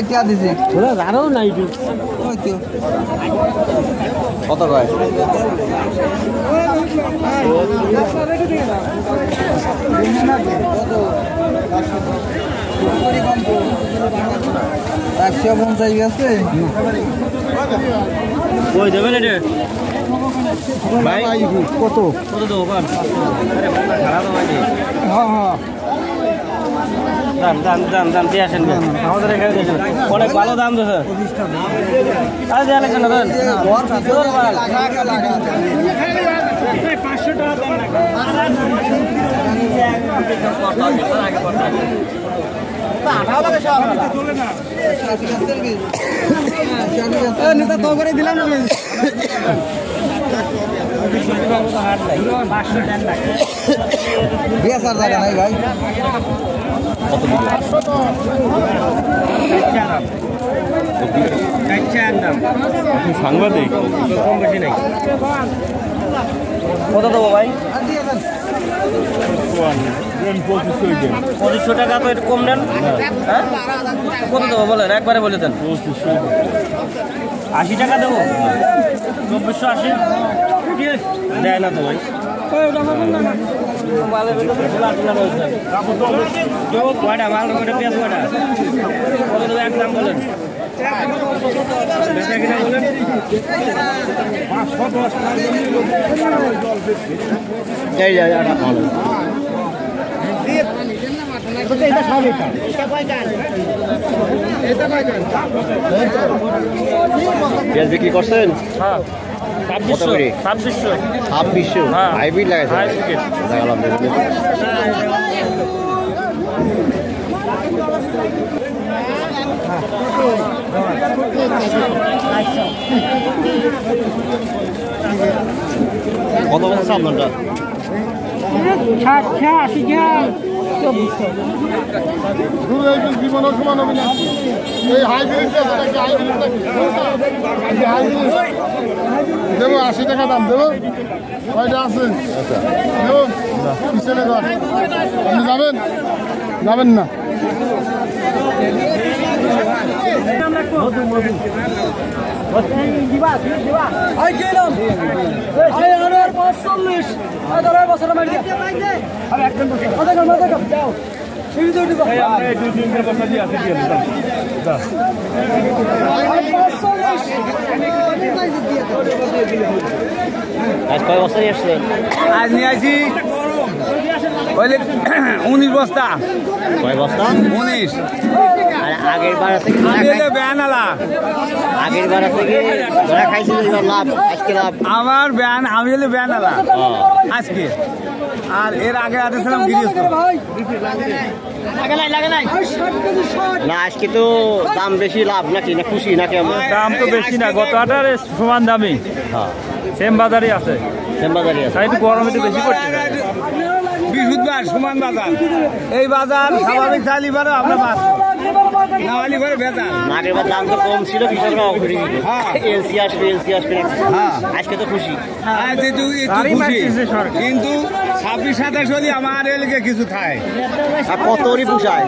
क्या दिसे थोड़ा জানো না একটু ওই তো কত কয় একশো 50 আছে ওই দেবেন এটা ভাই কত কত দেবো আরে খারাপ হয় হ্যাঁ হ্যাঁ দাম দাম দাম দাম দিয়ে আসেন আমাদের এখানে দেখেন অনেক ভালো দাম দিয়েছে আর দেওয়া লাগবে না দেন 500 টাকা দাম নেতা তো করে দিলাম না ভাই সাংবাদিক কম বেশি নাই কত দেবো ভাই 2500 টাকা তো একটু কম নেন হ্যাঁ কত দেবো বলেন একবারে বলে দেন 80 টাকা দেবো 2480 দেয় না তো ভাই কয়টা মাল কয়টা পেঁয়াজ কয়টা কত দেবো একদম বলেন বেচা কিনা বলেন 500 পেঁয়াজ বিক্রি করছেন হ্যাঁ 2600 হাইব্রিড লাগাইছে লাগালাম কত বলছে আপনারটা 60 জীবন সমান হবে না এই হাইব্রিড দেবো 80 টাকা দাম দেবো কয়টা আছে দেবো পিছনে আপনি যাবেন যাবেন না আজ নিয়ে আসি 19 বস্তা কয় বস্তা 19 আর আগের বার আছে ব্যানালা আগের বার আছে কি যারা খাইছিল লাভ আজকে লাভ আমার ব্যান আমি হলো ব্যানালা আজকে আর এর আগে আসছিলাম গিরিস্ত না আজকে তো দাম বেশি লাভ নাকি না খুশি নাকি দাম তো বেশি না গত 18 সমান দামি হ্যাঁ সেম বাজারই আছে একটু গরম একটু বেশি পড়ছে বৃহস্পতিবার সমান বাজার এই বাজার স্বাভাবিক চাইলে পারে আপনার মাছ নাওয়ালি করে বেজার মাঠের দাম তো কম ছিল কৃষকরা এলসি আসবে আজকে তো খুশি কিন্তু 26-27 হলে আমার এলাকে কিছু খায় কতরই পুষায়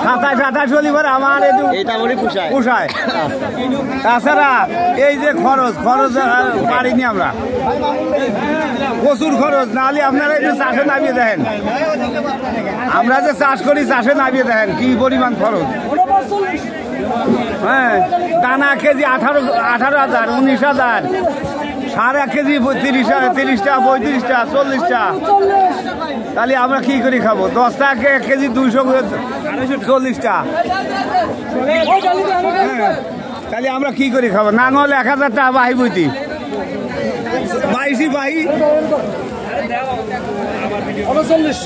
27-28 হলে পরে আমার এইটা করে পুষায় তাছাড়া এই যে খরচ পারিনি আমরা প্রচুর খরচ নাহলে আপনারা একটু চাষে নামিয়ে দেন আমরা যে চাষ করি চাষে নামিয়ে দেন কি পরিমাণ খরচ হ্যাঁ দানা কেজি 18,000 19,000 সার 1 কেজি 30টা 35টা 40টা তাহলে আমরা কি করে খাবো 10 টাকা 1 কেজি 240টা তাহলে আমরা কি করে খাবো নাঙল 1000 টাকা বাহি বইতি বাহি 39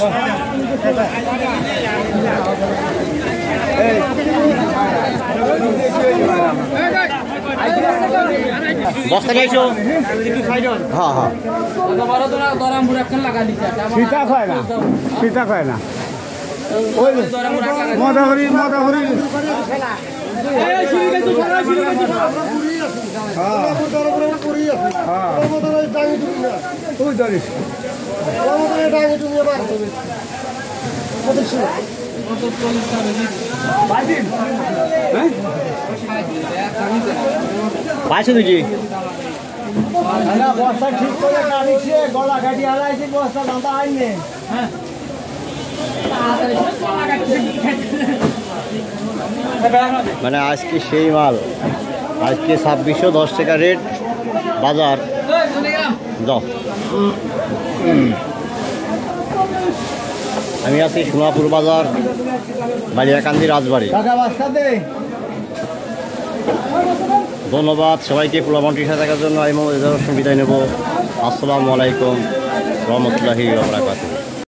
বস্তা খাইছো হ্যাঁ হ্যাঁ সীতা খায় না ওই মোটামুটি পাইছো দেখি বস্তা ঠিক করে গাড়িছে গলা গাড়ি হারাইছে বস্তা দাদা আইনে মানে আজকে সেই মাল আজকে 2610 টাকা রেট বাজার যাও। আমি আছি সোনাপুর বাজার বালিয়াকান্দি রাজবাড়ি। ধন্যবাদ সবাইকে পোলামন্টির সাথে থাকার জন্য। আমি বিদায় নেব। আসসালামু আলাইকুম রহমতুল্লাহি ওয়া বারাকাতুহু।